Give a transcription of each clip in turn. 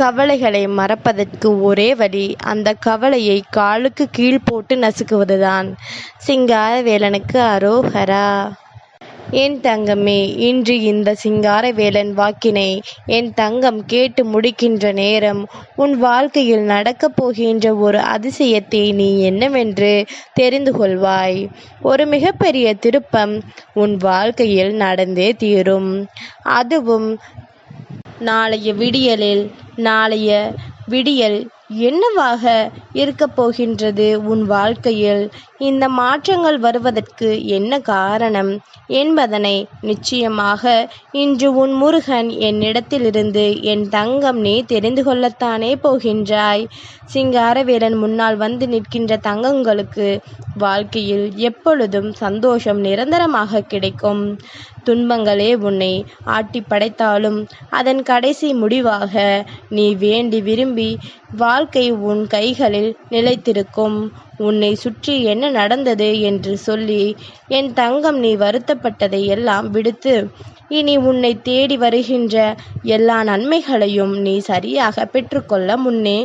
கவலைகளை மறப்பதற்கு ஒரே வழி அந்த கவலையை காலுக்கு கீழ் போட்டு நசுக்குவதுதான். சிங்காரவேலனுக்கு அரோகரா. என் தங்கமே, இன்று இந்த சிங்காரவேலன் வாக்கினை என் தங்கம் கேட்டு முடிக்கின்ற நேரம் உன் வாழ்க்கையில் நடக்கப் போகின்ற ஒரு அதிசயத்தை நீ என்னவென்று தெரிந்து கொள்வாய். ஒரு மிகப்பெரிய திருப்பம் உன் வாழ்க்கையில் நடந்தே தீரும். அதுவும் நாளைய விடியல் என்னவாக இருக்கப் போகின்றது உன் வாழ்க்கையில்? இந்த மாற்றங்கள் வருவதற்கு என்ன காரணம் என்பதனை நிச்சயமாக இன்று உன் முருகன் என்னிடத்திலிருந்து என் தங்கம் நீ தெரிந்து கொள்ளத்தானே போகின்றாய். சிங்காரவேலன் முன்னால் வந்து நிற்கின்ற தங்கங்களுக்கு வாழ்க்கையில் எப்பொழுதும் சந்தோஷம் நிரந்தரமாக கிடைக்கும். துன்பங்களே உன்னை ஆட்டி படைத்தாலும் அதன் கடைசி முடிவாக நீ வேண்டி விரும்பி வாழ்க்கை உன் கைகளில் நிலைத்திருக்கும். உன்னை சுற்றி என்ன நடந்தது என்று சொல்லி என் தங்கம் நீ வருத்தப்பட்டதை எல்லாம் விடுத்து இனி உன்னை தேடி வருகின்ற எல்லா நன்மைகளையும் நீ சரியாக பெற்றுக்கொள்ள முன்னே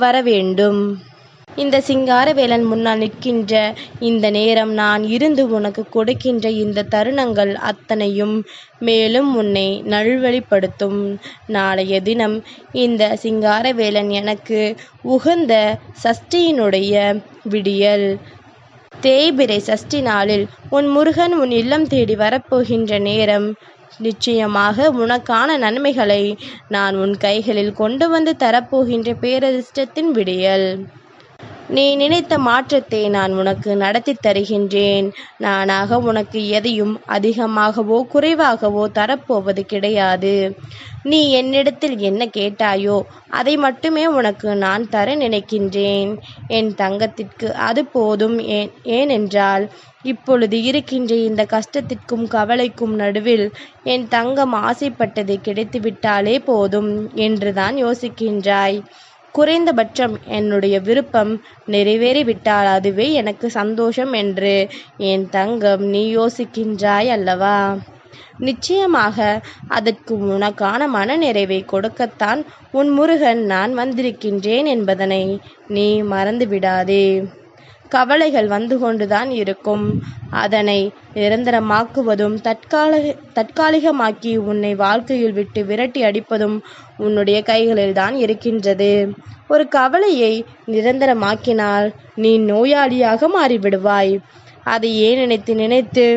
வர வேண்டும். இந்த சிங்காரவேலன் முன்னால் நிற்கின்ற இந்த நேரம் நான் இருந்து உனக்கு கொடுக்கின்ற இந்த தருணங்கள் அத்தனையும் மேலும் உன்னை நல்வழிப்படுத்தும். நாளைய தினம் இந்த சிங்காரவேலன் எனக்கு உகந்த சஷ்டியினுடைய விடியல். தேய்பிறை சஷ்டி நாளில் உன் முருகன் உன் இல்லம் தேடி வரப்போகின்ற நேரம். நிச்சயமாக உனக்கான நன்மைகளை நான் உன் கைகளில் கொண்டு வந்து தரப்போகின்ற பேரதிர்ஷ்டத்தின் விடியல். நீ நினைத்த மாற்றத்தை நான் உனக்கு நடத்தி தருகின்றேன். நானாக உனக்கு எதையும் அதிகமாகவோ குறைவாகவோ தரப்போவது கிடையாது. நீ என்னிடத்தில் என்ன கேட்டாயோ அதை மட்டுமே உனக்கு நான் தர நினைக்கின்றேன். என் தங்கத்திற்கு அது போதும். ஏனென்றால் இப்பொழுது இருக்கின்ற இந்த கஷ்டத்திற்கும் கவலைக்கும் நடுவில் என் தங்கம் ஆசைப்பட்டது கிடைத்துவிட்டாலே போதும் என்றுதான் யோசிக்கின்றாய். குறைந்தபட்சம் என்னுடைய விருப்பம் நிறைவேறிவிட்டால் அதுவே எனக்கு சந்தோஷம் என்று என் தங்கம் நீ யோசிக்கின்றாய் அல்லவா? நிச்சயமாக அதற்கு உனக்கான மனநிறைவை கொடுக்கத்தான் உன் முருகன் நான் வந்திருக்கின்றேன் என்பதனை நீ மறந்துவிடாதே. கவலைகள் வந்து கொண்டுதான் இருக்கும். அதனை நிரந்தரமாக்குவதும் தற்காலிகமாக்கி உன்னை வாழ்க்கையில் விட்டு விரட்டி அடிப்பதும் உன்னுடைய கைகளில் தான் இருக்கின்றது. ஒரு கவலையை நிரந்தரமாக்கினால் நீ நோயாளியாக மாறிவிடுவாய். அதையே நினைத்து நினைத்து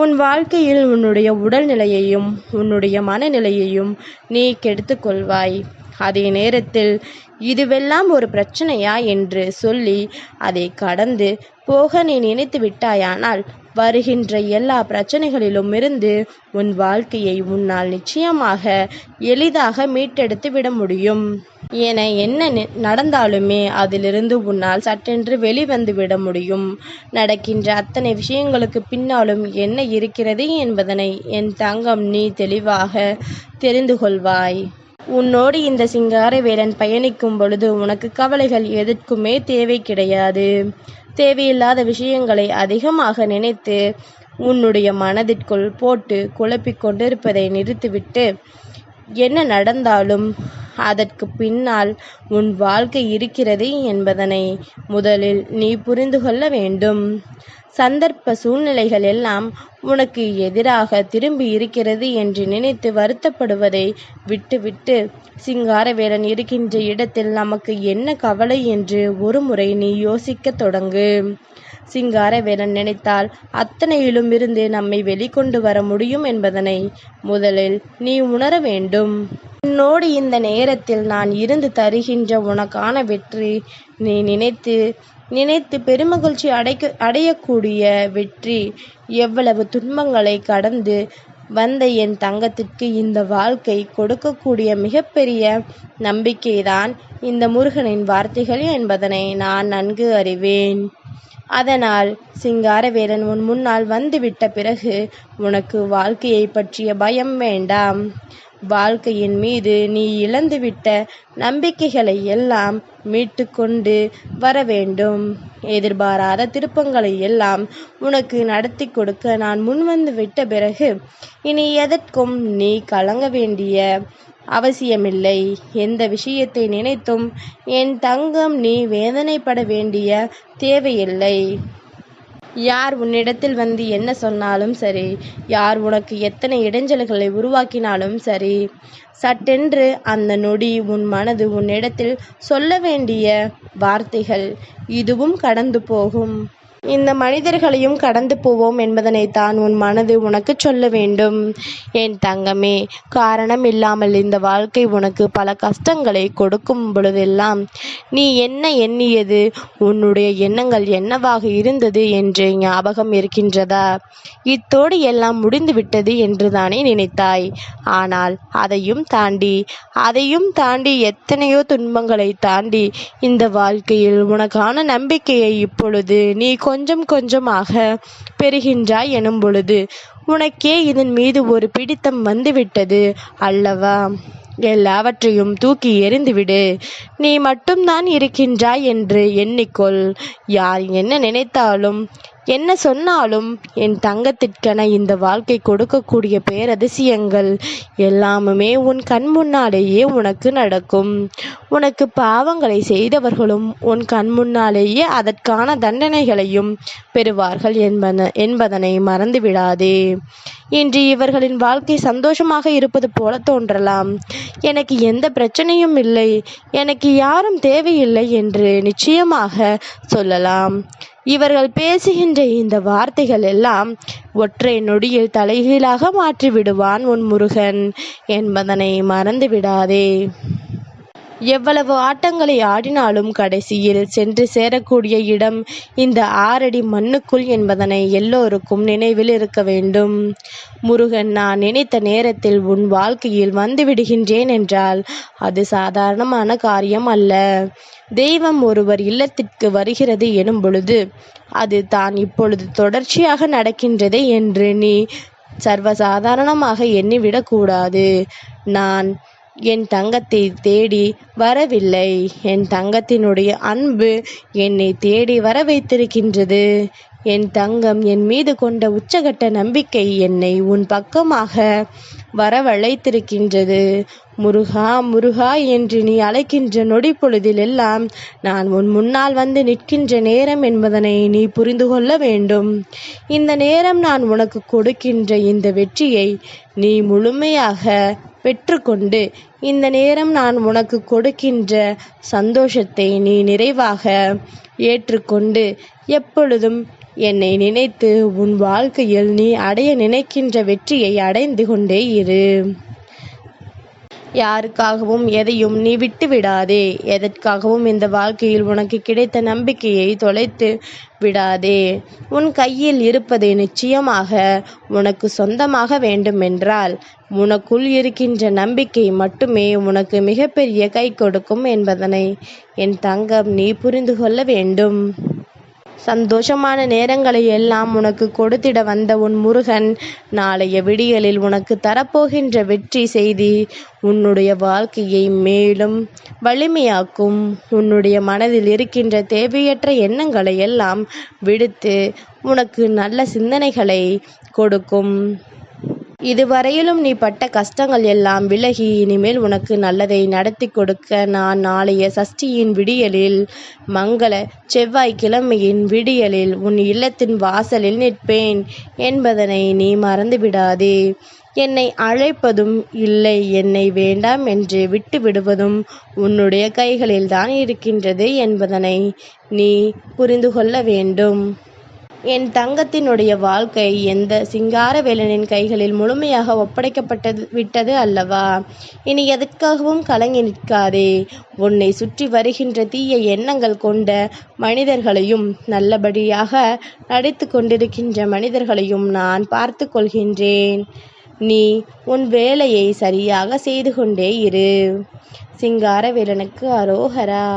உன் வாழ்க்கையில் உன்னுடைய உடல்நிலையையும் உன்னுடைய மனநிலையையும் நீ கெடுத்து கொள்வாய். அதே நேரத்தில் இதுவெல்லாம் ஒரு பிரச்சனையா என்று சொல்லி அதை கடந்து போக நீ நினைத்து விட்டாயானால் வருகின்ற எல்லா பிரச்சனைகளிலும் இருந்து உன் வாழ்க்கையை உன்னால் நிச்சயமாக எளிதாக மீட்டெடுத்து விட முடியும். என என்ன நடந்தாலுமே அதிலிருந்து உன்னால் சட்டென்று வெளிவந்து விட முடியும். நடக்கின்ற அத்தனை விஷயங்களுக்கு பின்னாலும் என்ன இருக்கிறது என்பதனை என் தங்கம் நீ தெளிவாக தெரிந்து கொள்வாய். உன்னோடு இந்த சிங்காரவேலன் பயணிக்கும் பொழுது உனக்கு கவலைகள் எதற்குமே தேவை கிடையாது. தேவையில்லாத விஷயங்களை அதிகமாக நினைத்து உன்னுடைய மனதிற்குள் போட்டு குழப்பிக் கொண்டிருப்பதை நிறுத்திவிட்டு என்ன நடந்தாலும் அதற்கு பின்னால் உன் வாழ்க்கை இருக்கிறது என்பதனை முதலில் நீ புரிந்து கொள்ள வேண்டும். சந்தர்ப்ப சூழ்நிலைகள் எல்லாம் உனக்கு எதிராக திரும்பி இருக்கிறது என்று நினைத்து வருத்தப்படுவதை விட்டுவிட்டு சிங்காரவேலன் இருக்கின்ற இடத்தில் நமக்கு என்ன கவலை என்று ஒரு முறை நீ யோசிக்க தொடங்கு. சிங்காரவேலன் நினைத்தால் அத்தனையிலும் இருந்து நம்மை வெளிக்கொண்டு வர முடியும் என்பதனை முதலில் நீ உணர வேண்டும். உன்னோடு இந்த நேரத்தில் நான் இருந்து தருகின்ற உனக்கான வெற்றி நீ நினைத்து பெருமகிழ்ச்சி அடையக்கூடிய வெற்றி. எவ்வளவு துன்பங்களை கடந்து வந்த என் தங்கத்திற்கு இந்த வாழ்க்கை கொடுக்கக்கூடிய மிகப்பெரிய நம்பிக்கைதான் இந்த முருகனின் வார்த்தைகள் என்பதனை நான் நன்கு அறிவேன். அதனால் சிங்காரவேலன் உன் முன்னால் வந்துவிட்ட பிறகு உனக்கு வாழ்க்கையை பற்றிய பயம் வேண்டாம். வாழ்க்கையின் மீது நீ இழந்துவிட்ட நம்பிக்கைகளை எல்லாம் மீட்டு கொண்டு வர வேண்டும். எதிர்பாராத திருப்பங்களை எல்லாம் உனக்கு நடத்தி கொடுக்க நான் முன்வந்து விட்ட பிறகு இனி எதற்கும் நீ கலங்க வேண்டிய அவசியமில்லை. எந்த விஷயத்தை நினைத்தும் என் தங்கம் நீ வேதனைப்பட வேண்டிய தேவையில்லை. யார் உன்னிடத்தில் வந்து என்ன சொன்னாலும் சரி, யார் உனக்கு எத்தனை இடைஞ்சல்களை உருவாக்கினாலும் சரி, சட்டென்று அந்த நொடி உன் மனது உன்னிடத்தில் சொல்ல வேண்டிய வார்த்தைகள் இதுவும் கடந்து போகும். இந்த மனிதர்களையும் கடந்து போவோம் என்பதனைத்தான் உன் மனது உனக்கு சொல்ல வேண்டும். என் தங்கமே, காரணம் இல்லாமல் இந்த வாழ்க்கை உனக்கு பல கஷ்டங்களை கொடுக்கும் பொழுதெல்லாம் நீ என்ன எண்ணியது, உன்னுடைய எண்ணங்கள் என்னவாக இருந்தது என்று ஞாபகம் இருக்கின்றதா? இத்தோடு எல்லாம் முடிந்துவிட்டது என்று தானே நினைத்தாய். ஆனால் அதையும் தாண்டி எத்தனையோ துன்பங்களை தாண்டி இந்த வாழ்க்கையில் உனக்கான நம்பிக்கையை இப்பொழுது நீ கொஞ்சம் கொஞ்சமாக பெறுகின்றாய் எனும் பொழுது உனக்கே இதன் மீது ஒரு பிடித்தம் வந்துவிட்டது அல்லவா? எல்லாவற்றையும் தூக்கி எறிந்துவிடு. நீ மட்டும்தான் இருக்கின்றாய் என்று எண்ணிக்கொள். யார் என்ன நினைத்தாலும் என்ன சொன்னாலும் என் தங்கத்திற்கென இந்த வாழ்க்கை கொடுக்கக்கூடிய பேரதிசயங்கள் எல்லாமுமே உன் கண் முன்னாலேயே உனக்கு நடக்கும். உனக்கு பாவங்களை செய்தவர்களும் உன் கண் முன்னாலேயே அதற்கான தண்டனைகளையும் பெறுவார்கள் என்பதனை மறந்துவிடாதே. இன்று இவர்களின் வாழ்க்கை சந்தோஷமாக இருப்பது போல தோன்றலாம். எனக்கு எந்த பிரச்சனையும் இல்லை, எனக்கு யாரும் தேவையில்லை என்று நிச்சயமாக சொல்லலாம். இவர்கள் பேசுகின்ற இந்த வார்த்தைகள் எல்லாம் ஒற்றை நொடியில் தலைகீழாக மாற்றிவிடுவான் உன் முருகன் என்பதனை மறந்துவிடாதே. எவ்வளவு ஆட்டங்களை ஆடினாலும் கடைசியில் சென்று சேரக்கூடிய இடம் இந்த 6 அடி மண்ணுக்குள் என்பதனை எல்லோருக்கும் நினைவில் இருக்க வேண்டும். முருகன் நான் நினைத்த நேரத்தில் உன் வாழ்க்கையில் வந்துவிடுகின்றேன் என்றால் அது சாதாரணமான காரியம் அல்ல. தெய்வம் ஒருவர் இல்லத்திற்கு வருகிறது எனும் பொழுது அது தான் இப்பொழுது தொடர்ச்சியாக நடக்கின்றதே என்று நீ சர்வசாதாரணமாக எண்ணிவிடக்கூடாது. நான் என் தங்கத்தை தேடி வரவில்லை. என் தங்கத்தினுடைய அன்பு என்னை தேடி வர வைத்திருக்கின்றது. என் தங்கம் என் மீது கொண்ட உச்சகட்ட நம்பிக்கை என்னை உன் பக்கமாக வரவழைத்திருக்கின்றது. முருகா முருகா என்று நீ அழைக்கின்ற நொடி பொழுதிலெல்லாம் நான் உன் முன்னால் வந்து நிற்கின்ற நேரம் என்பதனை நீ புரிந்து கொள்ள வேண்டும். இந்த நேரம் நான் உனக்கு கொடுக்கின்ற இந்த வெற்றியை நீ முழுமையாக பெற்றுக்கொண்டு, இந்த நேரம் நான் உனக்கு கொடுக்கின்ற சந்தோஷத்தை நீ நிறைவாக ஏற்றுக்கொண்டு எப்பொழுதும் என்னை நினைத்து உன் வாழ்க்கையில் நீ அடைய நினைக்கின்ற வெற்றியை அடைந்து கொண்டே இரு. யாருக்காகவும் எதையும் நீ விட்டு விடாதே. எதற்காகவும் இந்த வாழ்க்கையில் உனக்கு கிடைத்த நம்பிக்கையை தொலைத்து விடாதே. உன் கையில் இருப்பதை நிச்சயமாக உனக்கு சொந்தமாக வேண்டுமென்றால் உனக்குள் இருக்கின்ற நம்பிக்கை மட்டுமே உனக்கு மிகப்பெரிய கை கொடுக்கும் என்பதனை என் தங்கம் நீ புரிந்து கொள்ள வேண்டும். சந்தோஷமான நேரங்களை எல்லாம் உனக்கு கொடுத்திட வந்த உன் முருகன் நாளைய விடியலில் உனக்கு தரப்போகின்ற வெற்றி செய்தி உன்னுடைய வாழ்க்கையை மேலும் வலிமையாக்கும். உன்னுடைய மனதில் இருக்கின்ற தேவையற்ற எண்ணங்களை எல்லாம் விடுத்து உனக்கு நல்ல சிந்தனைகளை கொடுக்கும். இதுவரையிலும் நீ பட்ட கஷ்டங்கள் எல்லாம் விலகி இனிமேல் உனக்கு நல்லதை நடத்தி கொடுக்க நான் நாளைய சஷ்டியின் விடியலில் மங்கள செவ்வாய்க்கிழமையின் விடியலில் உன் இல்லத்தின் வாசலில் நிற்பேன் என்பதனை நீ மறந்துவிடாதே. என்னை அழைப்பதும் இல்லை, என்னை வேண்டாம் என்று விட்டு விடுவதும் உன்னுடைய கைகளில்தான் இருக்கின்றது என்பதனை நீ புரிந்து கொள்ள வேண்டும். என் தங்கத்தினுடைய வாழ்க்கை எந்த சிங்காரவேலனின் கைகளில் முழுமையாக ஒப்படைக்கப்பட்டது விட்டது அல்லவா? இனி எதற்காகவும் கலங்கி நிற்காதே. உன்னை சுற்றி வருகின்ற தீய எண்ணங்கள் கொண்ட மனிதர்களையும் நல்லபடியாக நடித்து கொண்டிருக்கின்ற மனிதர்களையும் நான் பார்த்து கொள்கின்றேன். நீ உன் வேலையை சரியாக செய்து கொண்டே இரு. சிங்காரவேலனுக்கு அரோகரா.